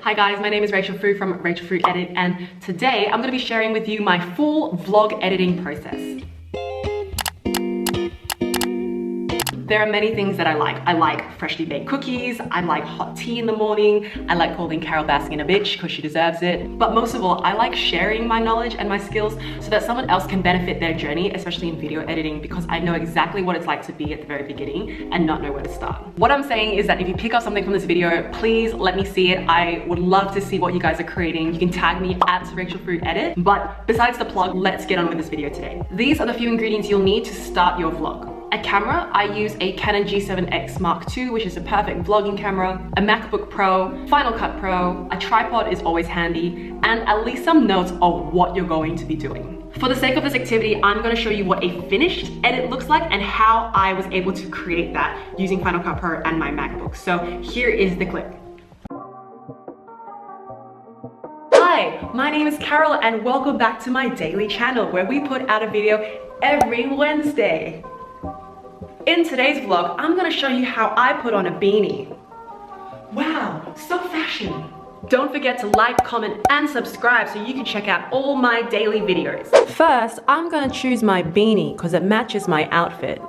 Hi guys, my name is raqhelfu from raqhelfu Edit, and today I'm going to be sharing with you my full vlog editing process. There are many things that I like. I like freshly baked cookies, I like hot tea in the morning, I like calling Carol Baskin a bitch because she deserves it. But most of all, I like sharing my knowledge and my skills so that someone else can benefit their journey, especially in video editing, because I know exactly what it's like to be at the very beginning and not know where to start. What I'm saying is that if you pick up something from this video, please let me see it. I would love to see what you guys are creating. You can tag me at raqhelfu Edit. But besides the plug, let's get on with this video today. These are the few ingredients you'll need to start your vlog. A camera, I use a Canon G7X Mark II, which is a perfect vlogging camera, a MacBook Pro, Final Cut Pro, a tripod is always handy, and at least some notes of what you're going to be doing. For the sake of this activity, I'm going to show you what a finished edit looks like and how I was able to create that using Final Cut Pro and my MacBook. So here is the clip. Hi, my name is Carol and welcome back to my daily channel where we put out a video every Wednesday. In today's vlog, I'm gonna show you how I put on a beanie. Wow, so fashion. Don't forget to like, comment, and subscribe so you can check out all my daily videos. First, I'm gonna choose my beanie because it matches my outfit.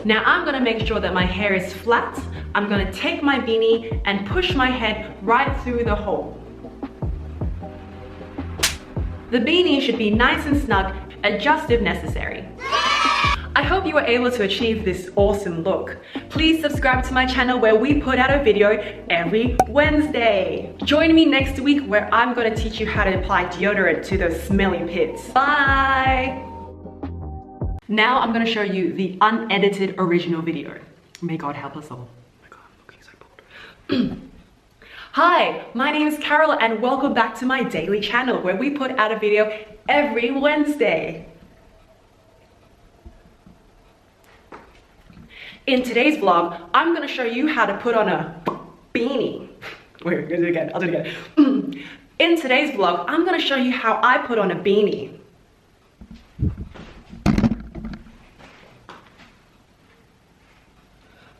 Now I'm gonna make sure that my hair is flat. I'm gonna take my beanie and push my head right through the hole. The beanie should be nice and snug, adjust if necessary. I hope you were able to achieve this awesome look. Please subscribe to my channel where we put out a video every Wednesday. Join me next week where I'm going to teach you how to apply deodorant to those smelly pits. Bye! Now I'm going to show you the unedited original video. May God help us all. Oh my God, I'm looking so bold. Hi, my name is Carol and welcome back to my daily channel where we put out a video every Wednesday. In today's vlog, I'm gonna show you how to put on a beanie. Wait, I'll do it again. In today's vlog, I'm gonna show you how I put on a beanie.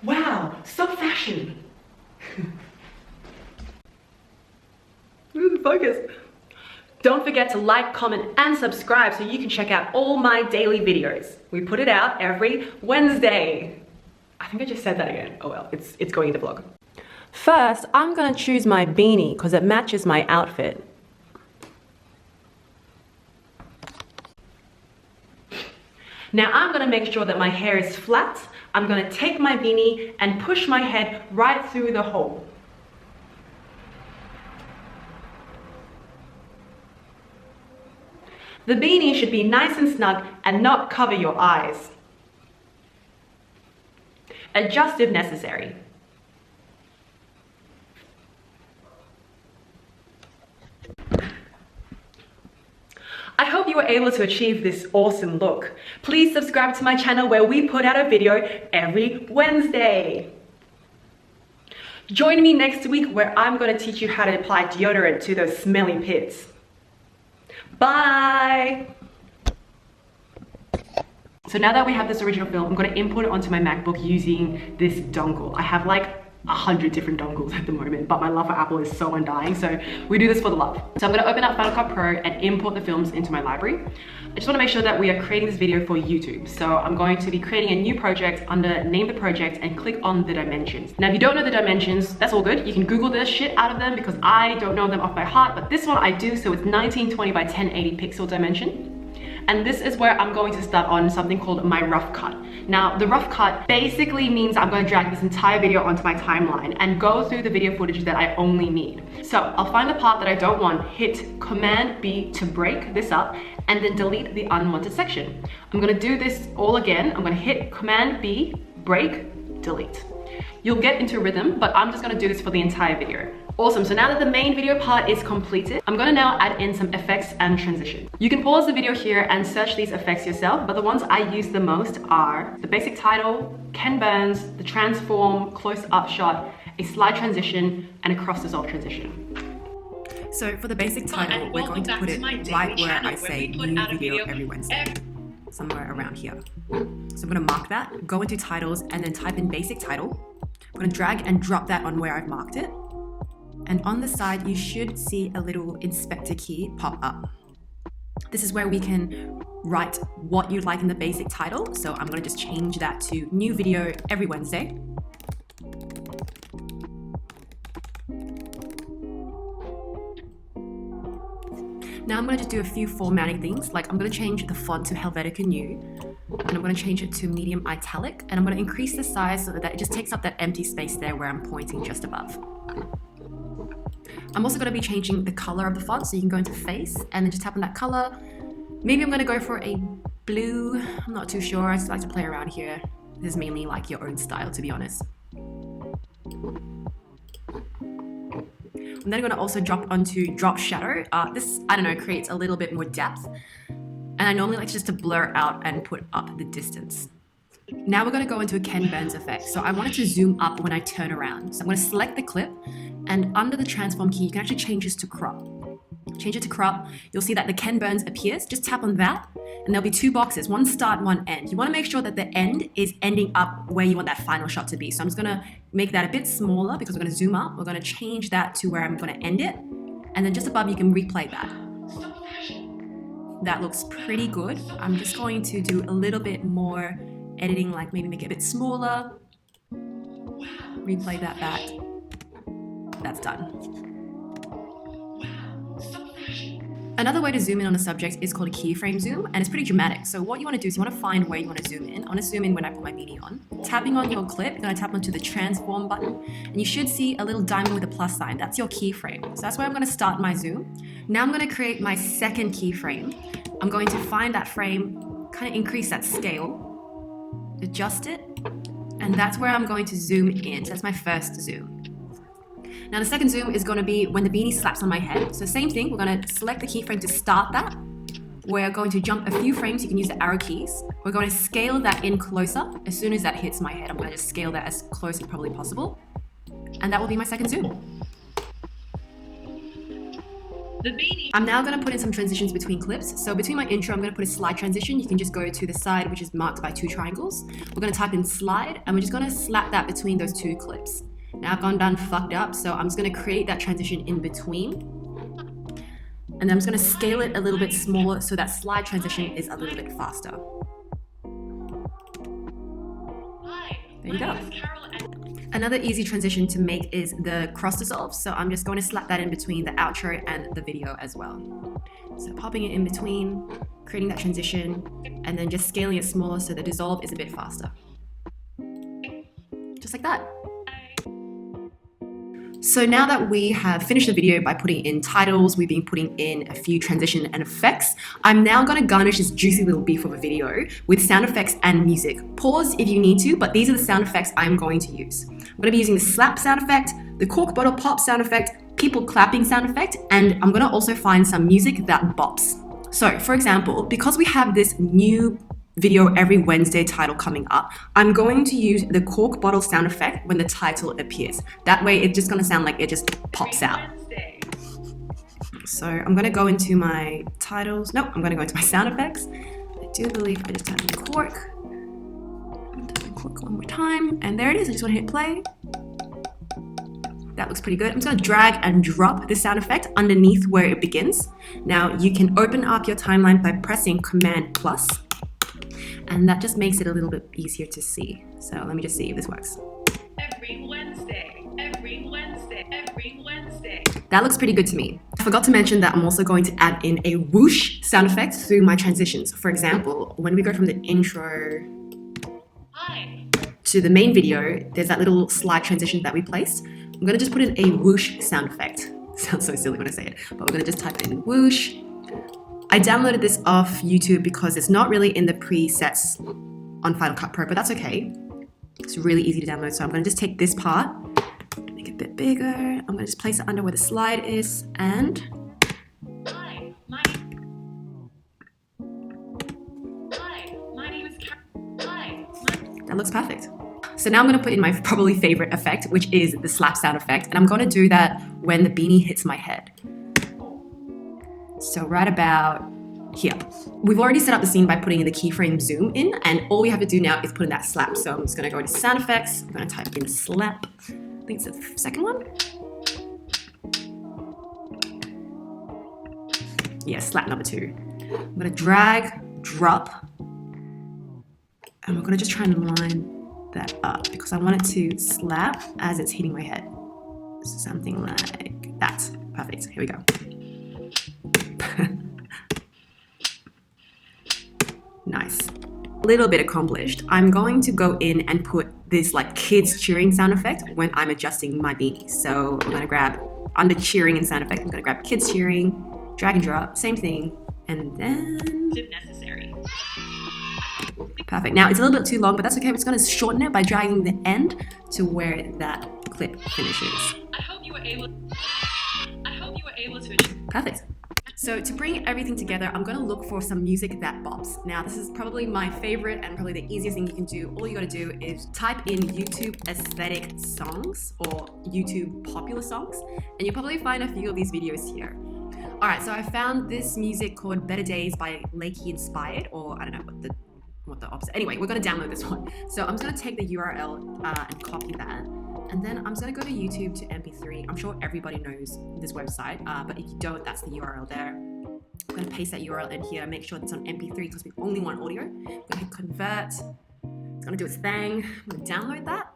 Wow, so fashion. Focus. Don't forget to like, comment, and subscribe so you can check out all my daily videos. We put it out every Wednesday. I think I just said that again. Oh well, it's going in the vlog. First, I'm gonna choose my beanie because it matches my outfit. Now I'm gonna make sure that my hair is flat. I'm gonna take my beanie and push my head right through the hole. The beanie should be nice and snug and not cover your eyes. Adjust if necessary. I hope you were able to achieve this awesome look. Please subscribe to my channel where we put out a video every Wednesday. Join me next week where I'm going to teach you how to apply deodorant to those smelly pits. Bye! So now that we have this original film, I'm going to import it onto my MacBook using this dongle. I have like 100 different dongles at the moment, but my love for Apple is so undying, so we do this for the love. So I'm going to open up Final Cut Pro and import the films into my library. I just want to make sure that we are creating this video for YouTube. So I'm going to be creating a new project under name the project and click on the dimensions. Now if you don't know the dimensions, that's all good. You can Google the shit out of them because I don't know them off by heart, but this one I do, so it's 1920 by 1080 pixel dimension. And this is where I'm going to start on something called my rough cut. Now, the rough cut basically means I'm going to drag this entire video onto my timeline and go through the video footage that I only need. So I'll find the part that I don't want, hit Command B to break this up, and then delete the unwanted section. I'm going to do this all again. I'm going to hit Command B, break, delete. You'll get into a rhythm, but I'm just going to do this for the entire video. Awesome, so now that the main video part is completed, I'm gonna now add in some effects and transition. You can pause the video here and search these effects yourself, but the ones I use the most are the basic title, Ken Burns, the transform, close-up shot, a slide transition, and a cross-dissolve transition. So for the basic title, we're going to put it right where I say new video every Wednesday. Somewhere around here. So I'm gonna mark that, go into titles, and then type in basic title. I'm gonna drag and drop that on where I've marked it. And on the side, you should see a little inspector key pop up. This is where we can write what you'd like in the basic title. So I'm gonna just change that to new video every Wednesday. Now I'm gonna just do a few formatting things, like I'm gonna change the font to Helvetica New, and I'm gonna change it to medium italic, and I'm gonna increase the size so that it just takes up that empty space there where I'm pointing just above. I'm also gonna be changing the color of the font, so you can go into face and then just tap on that color. Maybe I'm gonna go for a blue, I'm not too sure, I just like to play around here. This is mainly like your own style, to be honest. I'm then going to also drop onto drop shadow. This, I don't know, creates a little bit more depth. And I normally like just to blur out and put up the distance. Now we're going to go into a Ken Burns effect. So I want it to zoom up when I turn around. So I'm going to select the clip, and under the transform key, you can actually change this to crop. Change it to crop. You'll see that the Ken Burns appears. Just tap on that, and there'll be two boxes, one start, one end. You want to make sure that the end is ending up where you want that final shot to be. So I'm just going to make that a bit smaller because we're going to zoom up. We're going to change that to where I'm going to end it. And then just above, you can replay that. That looks pretty good. I'm just going to do a little bit more editing, like maybe make it a bit smaller. Replay that back. That's done. Another way to zoom in on a subject is called a keyframe zoom, and it's pretty dramatic. So what you want to do is you want to find where you want to zoom in. I want to zoom in when I put my beanie on. Tapping on your clip, you're going to tap onto the transform button, and you should see a little diamond with a plus sign. That's your keyframe. So that's where I'm going to start my zoom. Now I'm going to create my second keyframe. I'm going to find that frame, kind of increase that scale, adjust it, and that's where I'm going to zoom in. So that's my first zoom. Now the second zoom is going to be when the beanie slaps on my head. So same thing, we're going to select the keyframe to start that. We're going to jump a few frames, you can use the arrow keys. We're going to scale that in closer. As soon as that hits my head, I'm going to just scale that as close as probably possible. And that will be my second zoom. The beanie. I'm now going to put in some transitions between clips. So between my intro, I'm going to put a slide transition. You can just go to the side, which is marked by two triangles. We're going to type in slide, and we're just going to slap that between those two clips. Now I've gone down fucked up, so I'm just going to create that transition in between. And then I'm just going to scale it a little bit smaller so that slide transition is a little bit faster. There you go. Another easy transition to make is the cross dissolve. So I'm just going to slap that in between the outro and the video as well. So popping it in between, creating that transition, and then just scaling it smaller so the dissolve is a bit faster. Just like that. So now that we have finished the video by putting in titles, we've been putting in a few transition and effects, I'm now going to garnish this juicy little beef of a video with sound effects and music. Pause if you need to, but these are the sound effects I'm going to use. I'm going to be using the slap sound effect, the cork bottle pop sound effect, people clapping sound effect, and I'm going to also find some music that bops. So for example, because we have this new video every Wednesday title coming up, I'm going to use the cork bottle sound effect when the title appears. That way it's just going to sound like it just pops out. So I'm going to go into my titles. Nope, I'm going to go into my sound effects. I do believe I just type in cork. I'm type in cork one more time, and there it is. I just want to hit play. That looks pretty good. I'm just going to drag and drop this sound effect underneath where it begins. Now you can open up your timeline by pressing Command plus. And that just makes it a little bit easier to see. So let me just see if this works. Every Wednesday, every Wednesday, every Wednesday. That looks pretty good to me. I forgot to mention that I'm also going to add in a whoosh sound effect through my transitions. For example, when we go from the intro to the main video, there's that little slide transition that we placed. I'm gonna just put in a whoosh sound effect. Sounds so silly when I say it, but we're gonna just type in whoosh. I downloaded this off YouTube because it's not really in the presets on Final Cut Pro, but that's okay. It's really easy to download, so I'm going to just take this part, make it a bit bigger. I'm going to just place it under where the slide is, and Hi, my name is that looks perfect. So now I'm going to put in my probably favorite effect, which is the slap sound effect, and I'm going to do that when the beanie hits my head. So right about here. We've already set up the scene by putting in the keyframe zoom in, and all we have to do now is put in that slap. So I'm just going to go into sound effects. I'm going to type in slap. I think it's the second one. yeah, slap number 2. I'm gonna drag, drop, and we're gonna just try and line that up because I want it to slap as it's hitting my head. So something like that. Perfect. Here we go. Nice. A little bit accomplished. I'm going to go in and put this like kids cheering sound effect when I'm adjusting my beanie. So I'm gonna grab under cheering and sound effect, I'm gonna grab kids cheering, drag and drop, same thing, and then if necessary. Perfect. Now it's a little bit too long, but that's okay. We're just gonna shorten it by dragging the end to where that clip finishes. I hope you were able to. Perfect. So to bring everything together, I'm gonna look for some music that bops. Now this is probably my favorite and probably the easiest thing you can do. All you gotta do is type in YouTube aesthetic songs or YouTube popular songs, and you'll probably find a few of these videos here. All right, so I found this music called Better Days by TAKEI Inspired, or I don't know what the opposite. Anyway, we're gonna download this one. So I'm just gonna take the URL and copy that. And then I'm just gonna go to YouTube to MP3. I'm sure everybody knows this website, but if you don't, that's the URL there. I'm gonna paste that URL in here, make sure it's on MP3 because we only want audio. I'm gonna hit convert. It's gonna do its thing. I'm gonna download that.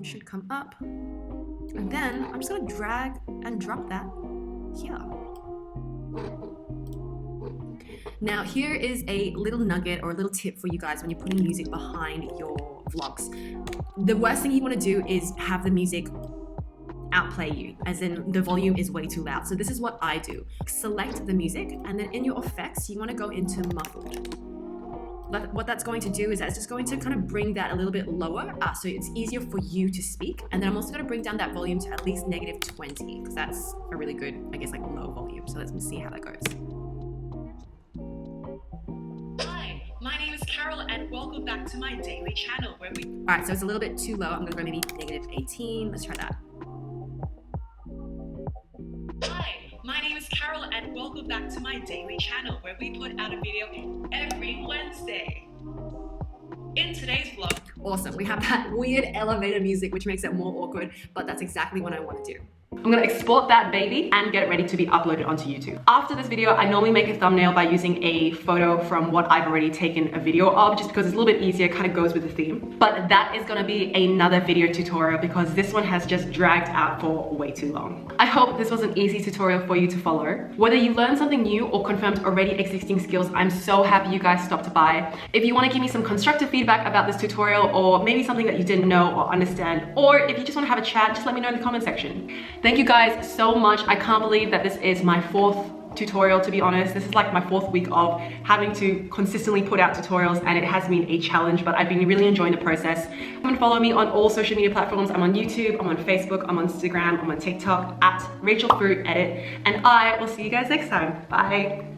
It should come up. And then I'm just gonna drag and drop that here. Now here is a little nugget or a little tip for you guys when you're putting music behind your vlogs. The worst thing you want to do is have the music outplay you, as in the volume is way too loud. So this is what I do. Select the music, and then in your effects, you want to go into muffled. What that's going to do is that's just going to kind of bring that a little bit lower, so it's easier for you to speak. And then I'm also going to bring down that volume to at least -20, because that's a really good, I guess, like low volume. So let's see how that goes. My name is Carol and welcome back to my daily channel where we... Alright, so it's a little bit too low. I'm gonna go maybe -18. Let's try that. Hi, my name is Carol and welcome back to my daily channel where we put out a video every Wednesday. In today's vlog... Awesome, we have that weird elevator music which makes it more awkward, but that's exactly what I want to do. I'm gonna export that baby and get it ready to be uploaded onto YouTube. After this video, I normally make a thumbnail by using a photo from what I've already taken a video of, just because it's a little bit easier, kind of goes with the theme. But that is gonna be another video tutorial because this one has just dragged out for way too long. I hope this was an easy tutorial for you to follow. Whether you learned something new or confirmed already existing skills, I'm so happy you guys stopped by. If you wanna give me some constructive feedback about this tutorial, or maybe something that you didn't know or understand, or if you just wanna have a chat, just let me know in the comment section. Thank you guys so much. I can't believe that this is my 4th tutorial, to be honest. This is like my 4th week of having to consistently put out tutorials, and it has been a challenge, but I've been really enjoying the process. Come and follow me on all social media platforms. I'm on YouTube, I'm on Facebook, I'm on Instagram, I'm on TikTok at raqhelfu edit, and I will see you guys next time. Bye.